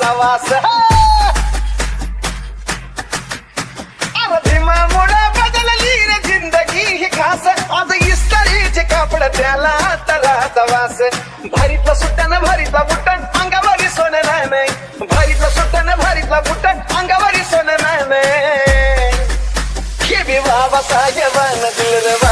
तराचा वास भीमामुळे बदलली रे जिंदगी ही खास आज इस्त्रीचे कापड त्याला तराचा वास भारीतला सुट्ट्यानं भारीतला बुट्टन अंगावरी सोनं नाही भारीतला सुट्ट्यानं भारीतला बुट्टन अंगावरी सोनं नाही हे बी बाबा साहेबानं दिलं